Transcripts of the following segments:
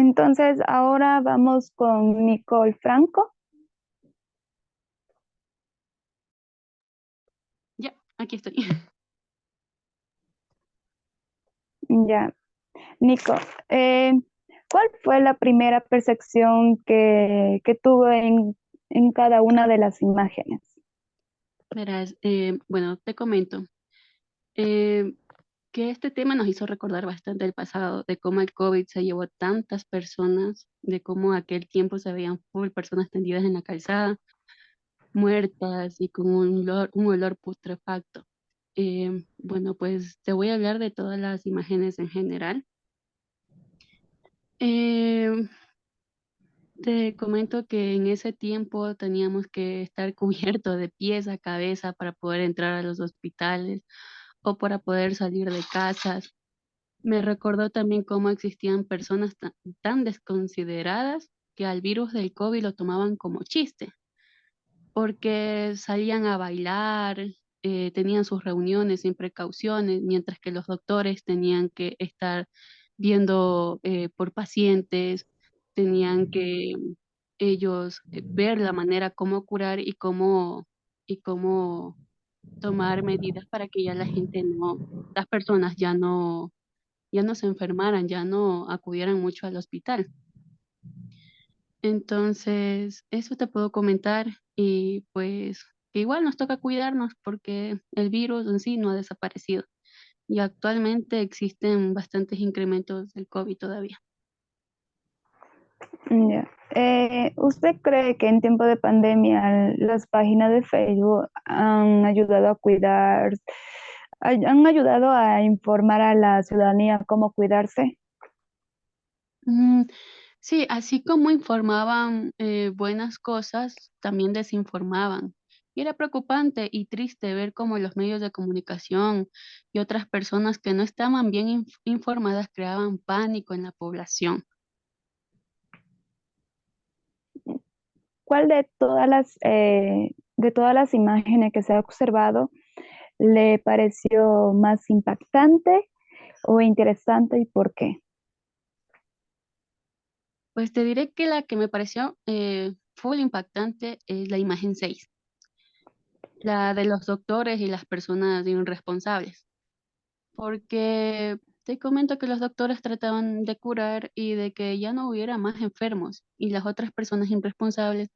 Entonces, ahora vamos con Nicole Franco. Ya, aquí estoy. Ya, Nico, eh, ¿cuál fue la primera percepción que tuvo en cada una de las imágenes? Verás, bueno, te comento eh, que este tema nos hizo recordar bastante el pasado, de cómo el COVID se llevó tantas personas, de cómo aquel tiempo se veían full personas tendidas en la calzada, muertas y con un olor putrefacto. Bueno, pues te voy a hablar de todas las imágenes en general. Eh, Te comento que en ese tiempo teníamos que estar cubiertos de pies a cabeza para poder entrar a los hospitales o para poder salir de casas. Me recordó también cómo existían personas tan desconsideradas que al virus del COVID lo tomaban como chiste, porque salían a bailar, tenían sus reuniones sin precauciones, mientras que los doctores tenían que estar viendo por pacientes, tenían que ellos ver la manera cómo curar y cómo tomar medidas para que ya la gente no, las personas ya no se enfermaran, ya no acudieran mucho al hospital. Entonces, eso te puedo comentar y pues que igual nos toca cuidarnos porque el virus en sí no ha desaparecido y actualmente existen bastantes incrementos del COVID todavía. Ya. ¿Usted cree que en tiempo de pandemia las páginas de Facebook han ayudado a cuidar, han ayudado a informar a la ciudadanía cómo cuidarse? Mm, sí, así como informaban buenas cosas, también desinformaban. Y era preocupante y triste ver cómo los medios de comunicación y otras personas que no estaban bien informadas creaban pánico en la población. ¿Cuál de todas las imágenes que se ha observado le pareció más impactante o interesante y por qué? Pues te diré que la que me pareció full impactante es la imagen 6, la de los doctores y las personas irresponsables, porque te comento que los doctores trataban de curar y de que ya no hubiera más enfermos y las otras personas irresponsables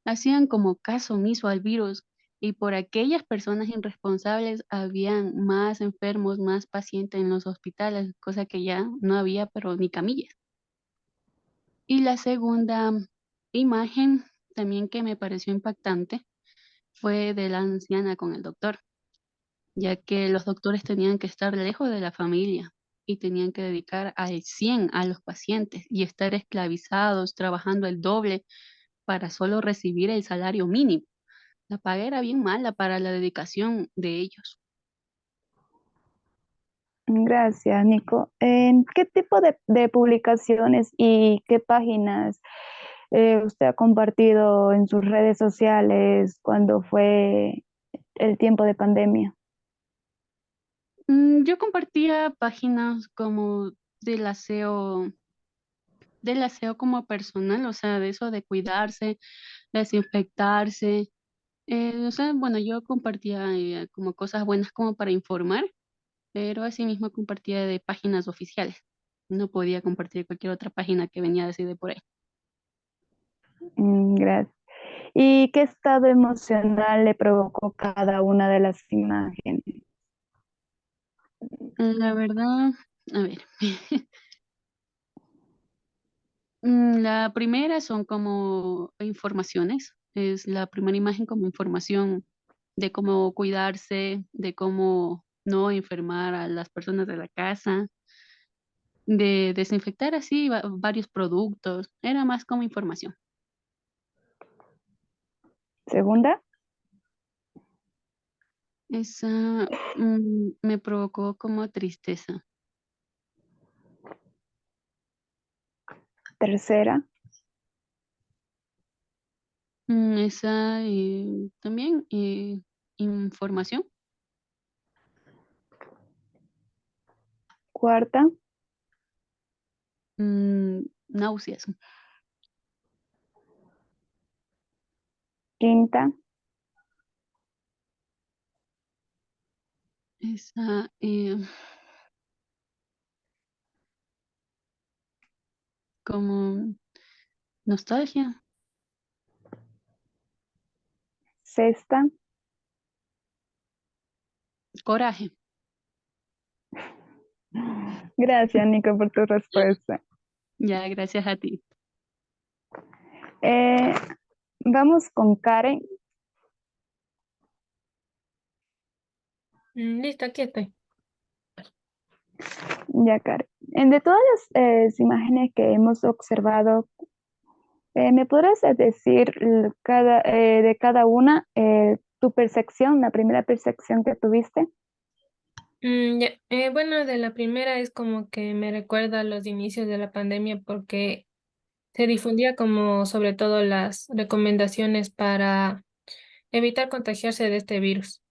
hacían como caso omiso al virus y por aquellas personas irresponsables habían más enfermos, más pacientes en los hospitales, cosa que ya no había, pero ni camillas. Y la segunda imagen también que me pareció impactante fue de la anciana con el doctor, ya que los doctores tenían que estar lejos de la familia y tenían que dedicar al 100 a los pacientes y estar esclavizados, trabajando el doble para solo recibir el salario mínimo. La paga era bien mala para la dedicación de ellos. Gracias, Nico. ¿Qué tipo de publicaciones y qué páginas usted ha compartido en sus redes sociales cuando fue el tiempo de pandemia? Yo compartía páginas como del aseo, del aseo como personal, o sea, de eso de cuidarse, desinfectarse. O sea, bueno, yo compartía como cosas buenas como para informar, pero asimismo compartía de páginas oficiales. No podía compartir cualquier otra página que venía así de por ahí. Gracias. ¿Y qué estado emocional le provocó cada una de las imágenes? La verdad, a ver, la primera son como informaciones. Es la primera imagen como información de cómo cuidarse, de cómo no enfermar a las personas de la casa, de desinfectar así varios productos. Era más como información. Segunda, Esa me provocó como tristeza. tercera, Esa también información. cuarta, Mm, náuseas. Quinta, Esa, como nostalgia, sexta. coraje. Gracias, Nico, por tu respuesta. Ya, gracias a ti. Eh, vamos con Karen. Listo, aquí estoy. Ya, Karen. De todas las imágenes que hemos observado, ¿me podrás decir de cada una tu percepción, la primera percepción que tuviste? Ya, bueno, de la primera es como que me recuerda a los inicios de la pandemia porque se difundía como sobre todo las recomendaciones para evitar contagiarse de este virus.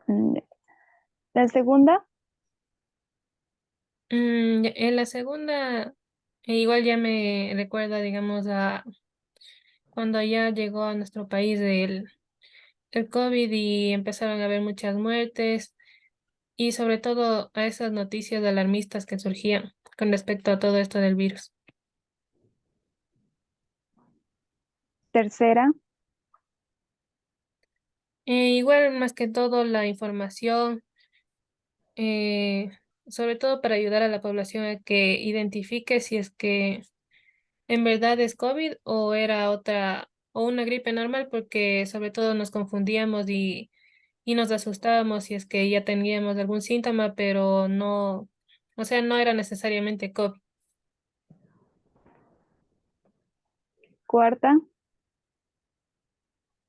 Ya. La segunda, En la segunda, igual ya me recuerda, digamos, a cuando ya llegó a nuestro país el COVID y empezaron a haber muchas muertes y sobre todo a esas noticias alarmistas que surgían con respecto a todo esto del virus. tercera, Igual más que todo la información, eh, sobre todo para ayudar a la población a que identifique si es que en verdad es COVID o era otra o una gripe normal, porque sobre todo nos confundíamos y nos asustábamos si es que ya teníamos algún síntoma, pero no, o sea, no era necesariamente COVID. cuarta,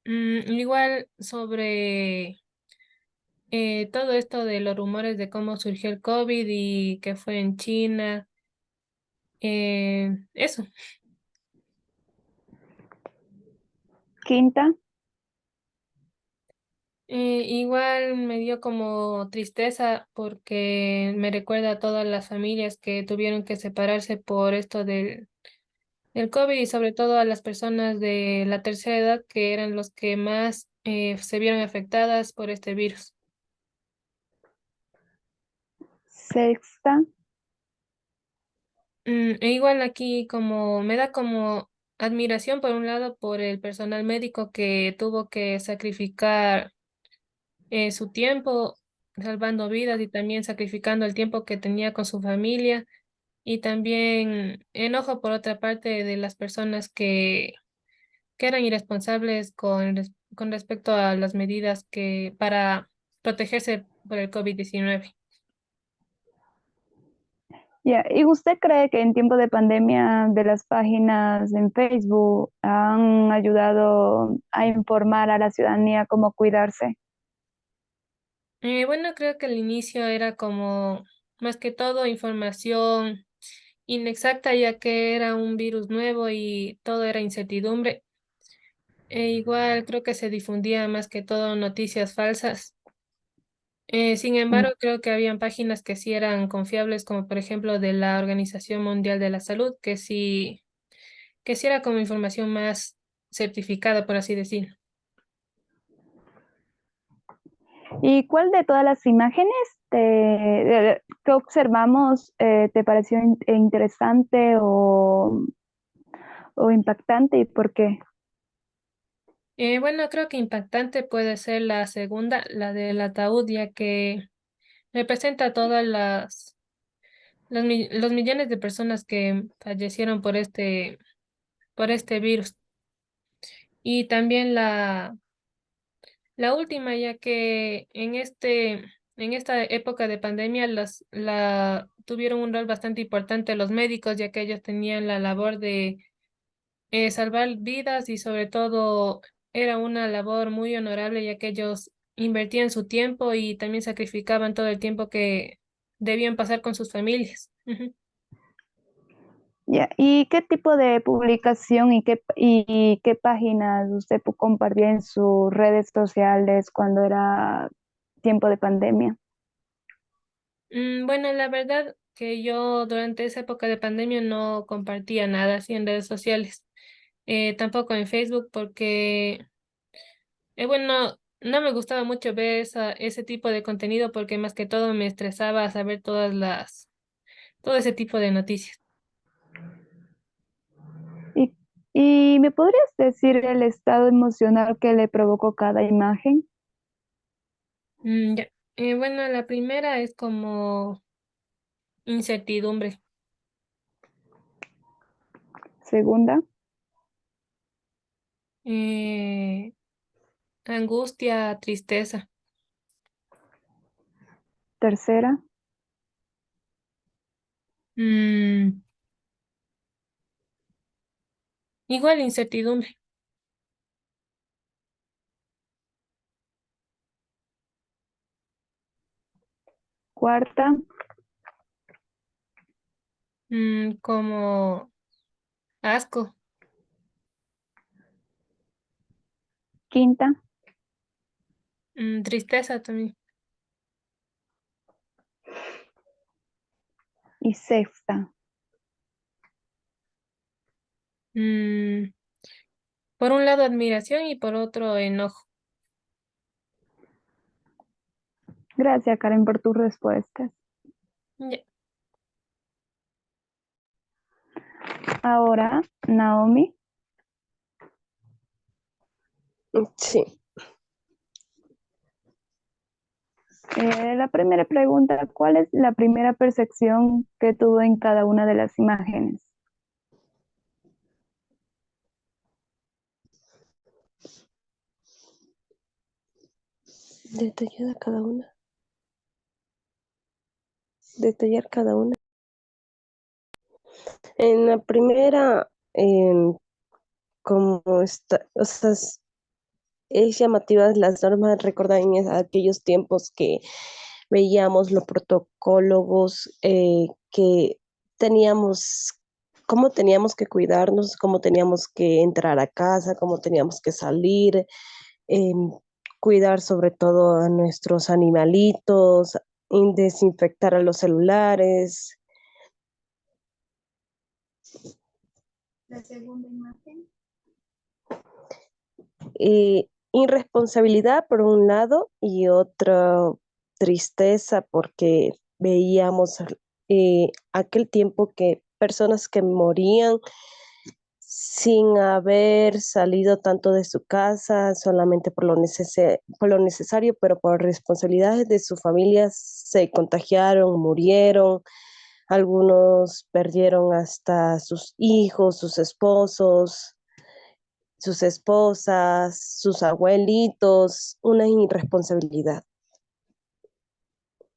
Igual sobre todo esto de los rumores de cómo surgió el COVID y que fue en China, eso. quinta, Igual me dio como tristeza porque me recuerda a todas las familias que tuvieron que separarse por esto del COVID y sobre todo a las personas de la tercera edad que eran los que más se vieron afectadas por este virus. sexta, Igual aquí como me da como admiración por un lado por el personal médico que tuvo que sacrificar su tiempo salvando vidas y también sacrificando el tiempo que tenía con su familia y también enojo por otra parte de las personas que eran irresponsables con respecto a las medidas que para protegerse por el COVID-19. ya. ¿Y usted cree que en tiempo de pandemia de las páginas en Facebook han ayudado a informar a la ciudadanía cómo cuidarse? Bueno, creo que al inicio era como más que todo información inexacta, ya que era un virus nuevo y todo era incertidumbre. Igual creo que se difundía más que todo noticias falsas. Sin embargo, creo que habían páginas que sí eran confiables, como por ejemplo de la Organización Mundial de la Salud, que sí era como información más certificada, por así decir. ¿Y cuál de todas las imágenes que observamos te pareció interesante o impactante y por qué? Bueno, creo que impactante puede ser la segunda, la del ataúd, ya que representa todas los millones de personas que fallecieron por este virus. Y también la última, ya que en esta época de pandemia tuvieron un rol bastante importante los médicos, ya que ellos tenían la labor de salvar vidas y sobre todo era una labor muy honorable, ya que ellos invertían su tiempo y también sacrificaban todo el tiempo que debían pasar con sus familias. Ujú. Ya. ¿Y qué tipo de publicación y qué páginas usted compartía en sus redes sociales cuando era tiempo de pandemia? Bueno, la verdad que yo durante esa época de pandemia no compartía nada así en redes sociales, tampoco en Facebook, porque, bueno, no me gustaba mucho ver ese tipo de contenido porque más que todo me estresaba saber todo ese tipo de noticias. ¿Y, y me podrías decir el estado emocional que le provocó cada imagen? Ya. Bueno, la primera es como incertidumbre. Segunda, eh, Angustia, tristeza. tercera, Mm, Igual incertidumbre. cuarta, Como asco. quinta Tristeza también. y sexta. Mm, por un lado admiración y por otro enojo. Gracias, Karen, por tus respuestas. Ya. Ahora, Naomi, Sí, la primera pregunta, ¿cuál es la primera percepción que tuvo en cada una de las imágenes? detallada cada una. Detallar cada una. En la primera, como está, o sea, es llamativas las normas, recordar en aquellos tiempos que veíamos los protocolos que teníamos, cómo teníamos que cuidarnos, cómo teníamos que entrar a casa, cómo teníamos que salir, em, cuidar sobre todo a nuestros animalitos, desinfectar a los celulares. La segunda imagen. Irresponsabilidad por un lado y otra tristeza porque veíamos aquel tiempo que personas que morían sin haber salido tanto de su casa, solamente por lo necesario, pero por responsabilidades de su familia se contagiaron, murieron, algunos perdieron hasta sus hijos, sus esposos, sus esposas, sus abuelitos, una irresponsabilidad.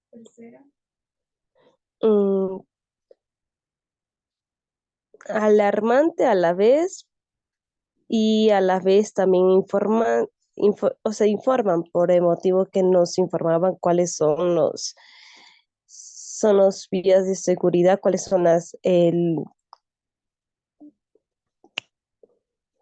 Tercera. Mm, alarmante a la vez y a la vez también informan por el motivo que nos informaban cuáles son los vías de seguridad, cuáles son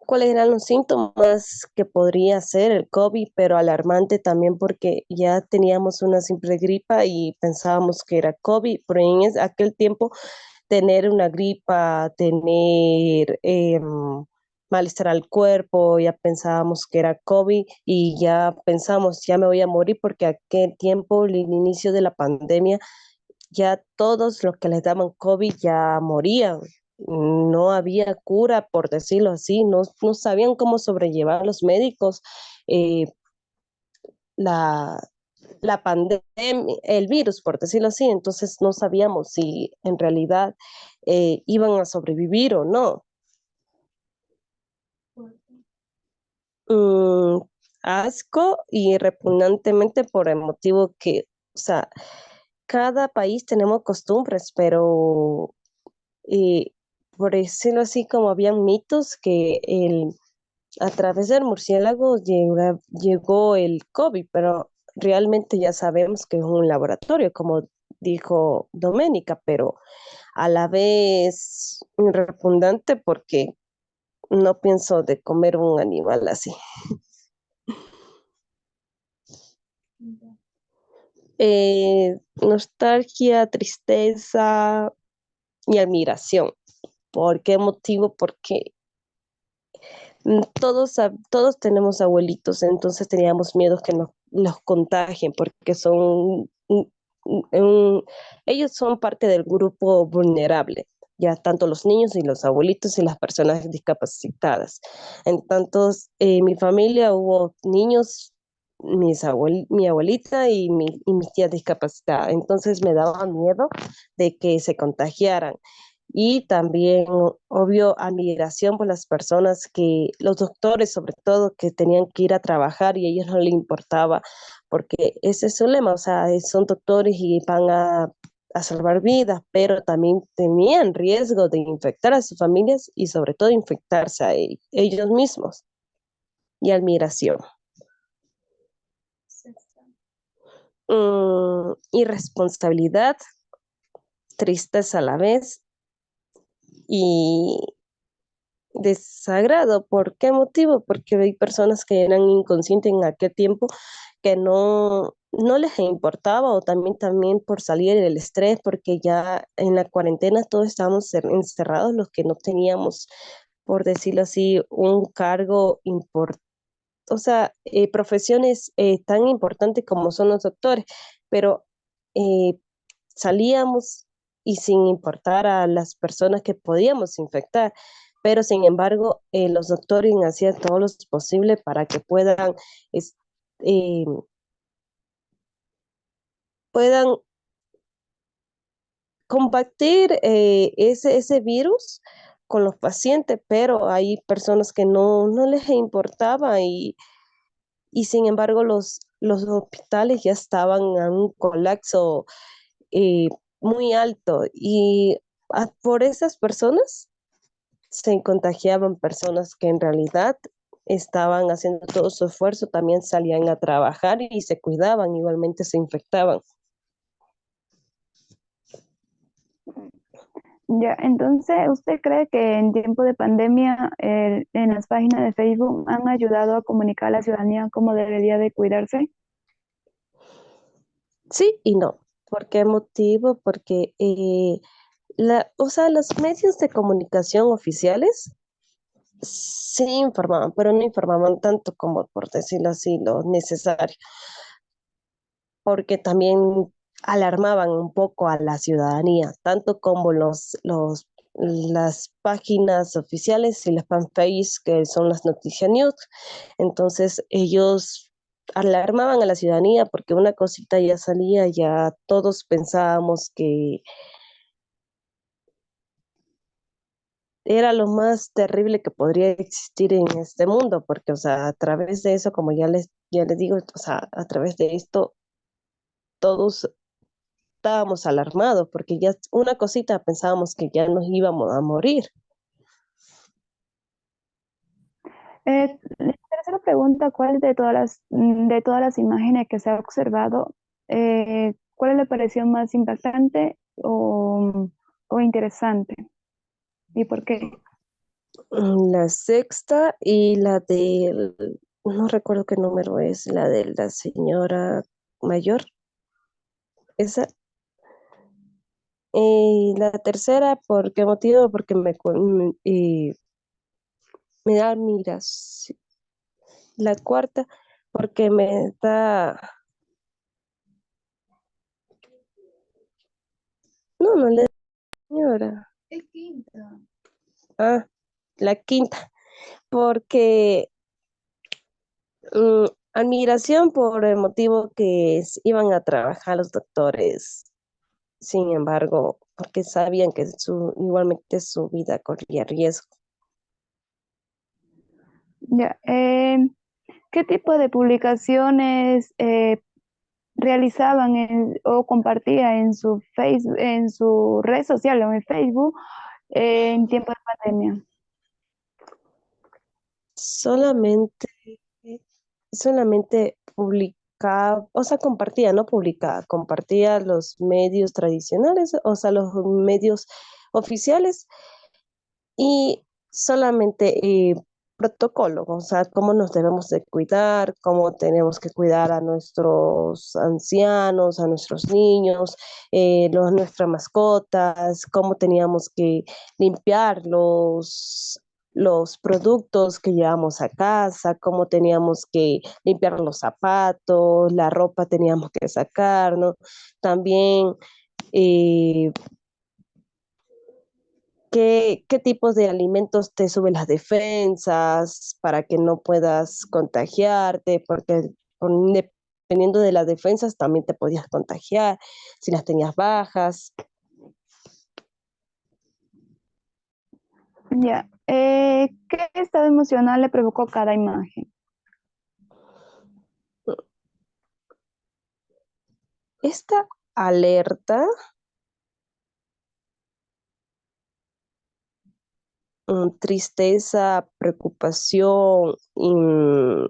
cuáles eran los síntomas que podría ser el COVID, pero alarmante también porque ya teníamos una simple gripa y pensábamos que era COVID, pero en aquel tiempo tener una gripa, tener malestar al cuerpo, ya pensábamos que era COVID y ya pensamos, ya me voy a morir porque aquel tiempo, el inicio de la pandemia, ya todos los que les daban COVID ya morían. No había cura, por decirlo así, no sabían cómo sobrellevar los médicos eh, la, la pandemia, el virus, por decirlo así. Entonces no sabíamos si en realidad iban a sobrevivir o no. Mm, asco y repugnantemente por el motivo que, o sea, cada país tenemos costumbres, pero y por decirlo así, como habían mitos que a través del murciélago llegó el COVID, pero realmente ya sabemos que es un laboratorio, como dijo Doménica, pero a la vez repugnante porque no pienso de comer un animal así. nostalgia, tristeza y admiración. ¿Por qué motivo? Porque todos tenemos abuelitos, entonces teníamos miedo que nos los contagien porque un- ellos son parte del grupo vulnerable, ya tanto los niños y los abuelitos y las personas discapacitadas. Entonces, en mi familia hubo niños, mi abuelita y mis tías discapacitadas, entonces me daba miedo de que se contagiaran. Y también, obvio, admiración por las personas los doctores sobre todo, que tenían que ir a trabajar y a ellos no les importaba, porque ese es su lema, o sea, son doctores y van a salvar vidas, pero también tenían riesgo de infectar a sus familias y sobre todo infectarse a ellos mismos. Y admiración. Irresponsabilidad, tristeza a la vez y desagrado. ¿Por qué motivo? Porque hay personas que eran inconscientes en aquel tiempo que no les importaba, o también por salir del estrés, porque ya en la cuarentena todos estábamos encerrados, los que no teníamos, por decirlo así, un cargo importante, o sea, profesiones tan importantes como son los doctores, pero eh, salíamos y sin importar a las personas que podíamos infectar, pero sin embargo, los doctores hacían todo lo posible para que es- eh, puedan combatir ese virus con los pacientes, pero hay personas que no les importaba y sin embargo los hospitales ya estaban en un colapso eh, muy alto y por esas personas se contagiaban personas que en realidad estaban haciendo todo su esfuerzo, también salían a trabajar y se cuidaban, igualmente se infectaban. Ya, entonces, ¿usted cree que en tiempo de pandemia en las páginas de Facebook han ayudado a comunicar a la ciudadanía cómo debería de cuidarse? Sí y no. ¿Por qué motivo? Porque o sea, los medios de comunicación oficiales sí informaban, pero no informaban tanto como, por decirlo así, lo necesario, porque también alarmaban un poco a la ciudadanía, tanto como las páginas oficiales y las fanpages que son las noticias news. Entonces ellos alarmaban a la ciudadanía porque una cosita ya salía, ya todos pensábamos que era lo más terrible que podría existir en este mundo, porque, o sea, a través de eso, como ya les digo, o sea, a través de esto, todos estábamos alarmados, porque ya una cosita pensábamos que ya nos íbamos a morir. La tercera pregunta, ¿cuál de todas las imágenes que se ha observado, cuál le pareció más impactante o interesante? ¿Y por qué? La sexta y no recuerdo qué número es, la de la señora mayor, esa. Y la tercera, ¿por qué motivo? Porque me da admiración. La cuarta, porque me da, no le señora. El quinto. Ah, la quinta, porque admiración por el motivo que iban a trabajar los doctores, sin embargo, porque sabían que igualmente su vida corría riesgo. Ya, ¿qué tipo de publicaciones realizaban o compartía en su Facebook, en su red social o en Facebook en tiempo de pandemia? Solamente, solamente publicaba, o sea, compartía, no publicaba, compartía los medios tradicionales, o sea, los medios oficiales y solamente protocolo, o sea, cómo nos debemos de cuidar, cómo tenemos que cuidar a nuestros ancianos, a nuestros niños, nuestras mascotas, cómo teníamos que limpiar los productos que llevamos a casa, cómo teníamos que limpiar los zapatos, la ropa teníamos que sacar, ¿no? También eh, qué tipos de alimentos te suben las defensas para que no puedas contagiarte, porque dependiendo de las defensas también te podías contagiar si las tenías bajas. Ya. ¿Qué estado emocional le provocó cada imagen? Esta alerta, tristeza, preocupación, mm,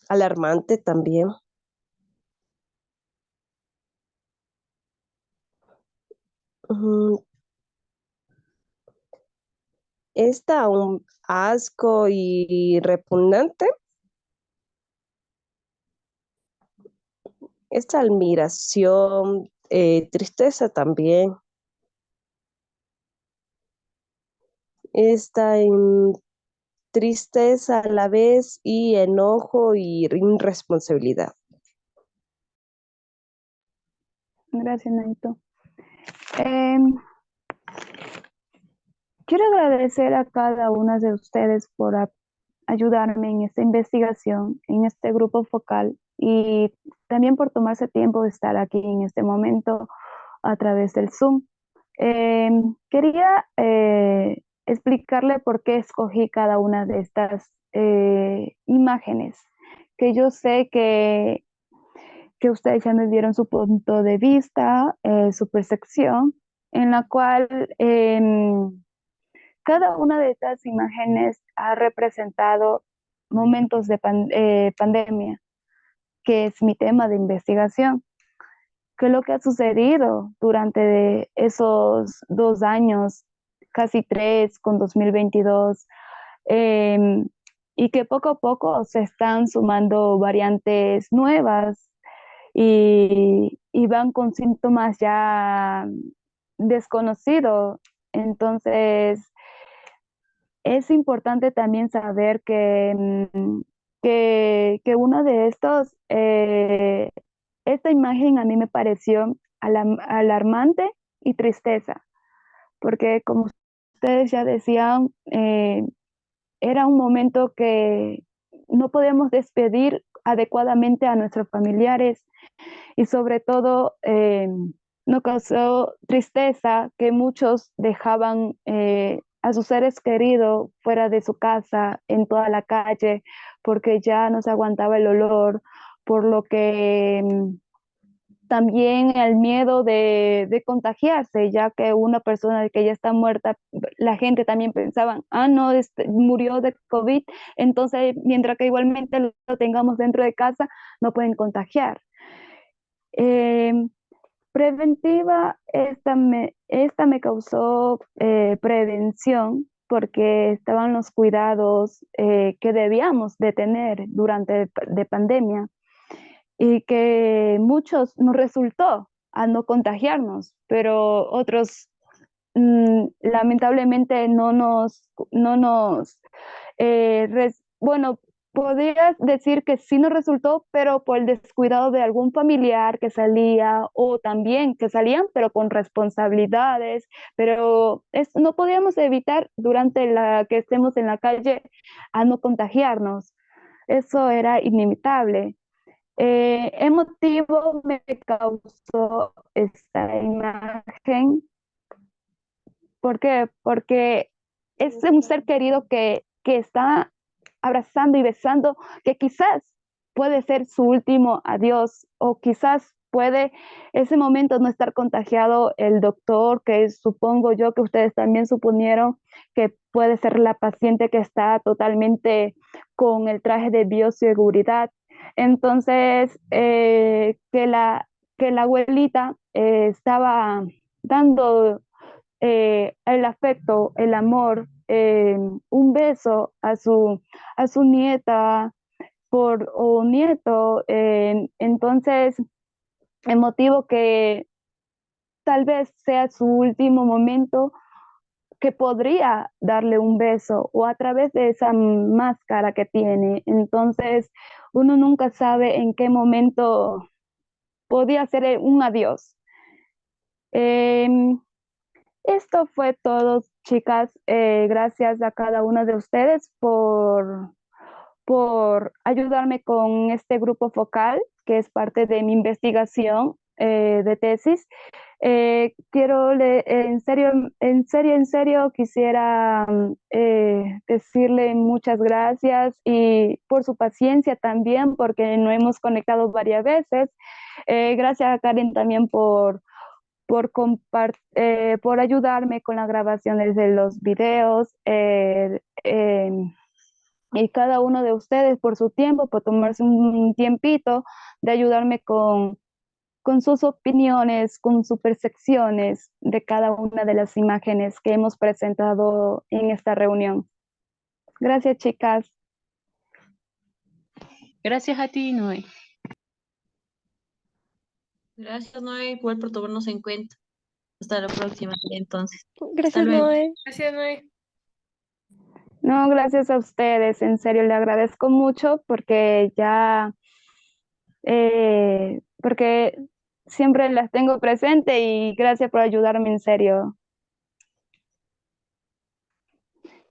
alarmante también. Mm, Esta un asco y repugnante. Esta admiración, tristeza también. Esta tristeza a la vez y enojo y irresponsabilidad. Gracias, Naito. Em, Quiero agradecer a cada una de ustedes por ayudarme en esta investigación, en este grupo focal y también por tomarse tiempo de estar aquí en este momento a través del Zoom. Quería explicarle por qué escogí cada una de estas imágenes, que yo sé que ustedes ya me dieron su punto de vista, su percepción, en la cual cada una de estas imágenes ha representado momentos de pandemia, que es mi tema de investigación. ¿Qué es lo que ha sucedido durante esos 2 años, casi 3, con 2022? Em, y que poco a poco se están sumando variantes nuevas y van con síntomas ya desconocidos. Entonces, es importante también saber que uno de estos, esta imagen a mí me pareció alarmante y tristeza, porque como ustedes ya decían, era un momento que no podemos despedir adecuadamente a nuestros familiares y sobre todo nos causó tristeza que muchos dejaban a sus seres queridos fuera de su casa, en toda la calle, porque ya no se aguantaba el olor, por lo que también el miedo de contagiarse, ya que una persona que ya está muerta, la gente también pensaba, ah, no, murió de COVID, entonces mientras que igualmente lo tengamos dentro de casa, no pueden contagiar. Eh, Preventiva, esta me causó prevención porque estaban los cuidados que debíamos de tener durante de pandemia y que muchos nos resultó a no contagiarnos, pero otros lamentablemente no nos bueno, podrías decir que sí nos resultó, pero por el descuidado de algún familiar que salía o también que salían, pero con responsabilidades, pero no podíamos evitar durante la que estemos en la calle a no contagiarnos. Eso era inevitable. Emotivo me causó esta imagen. ¿Por qué? Porque es un ser querido que está abrazando y besando, que quizás puede ser su último adiós o quizás puede ese momento no estar contagiado el doctor, que supongo yo que ustedes también suponieron que puede ser la paciente que está totalmente con el traje de bioseguridad, Entonces, que la abuelita estaba dando el afecto, el amor, un beso a su nieta o nieto. Entonces, el motivo que tal vez sea su último momento que podría darle un beso o a través de esa máscara que tiene. Entonces, uno nunca sabe en qué momento podía ser un adiós. Em, Esto fue todo, chicas. Gracias a cada una de ustedes por ayudarme con este grupo focal, que es parte de mi investigación de tesis. En serio, quisiera decirle muchas gracias y por su paciencia también, porque no hemos conectado varias veces. Gracias a Karen también por ayudarme con las grabaciones de los videos. Y cada uno de ustedes por su tiempo, por tomarse un tiempito de ayudarme con sus opiniones, con sus percepciones de cada una de las imágenes que hemos presentado en esta reunión. Gracias, chicas. Gracias a ti, Noé. Gracias, Noé, igual por tomarnos en cuenta. Hasta la próxima, entonces. Hasta Gracias, luego. Noé. Gracias, Noé. No, gracias a ustedes, en serio, le agradezco mucho porque siempre las tengo presente y gracias por ayudarme, en serio.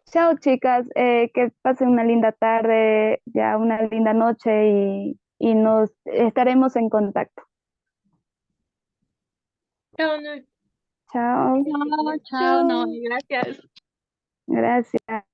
Chao, chicas, que pasen una linda tarde, ya una linda noche y nos estaremos en contacto. Chao, Noé. Chao, Chao, chao, Chao. Noé, gracias. gracias.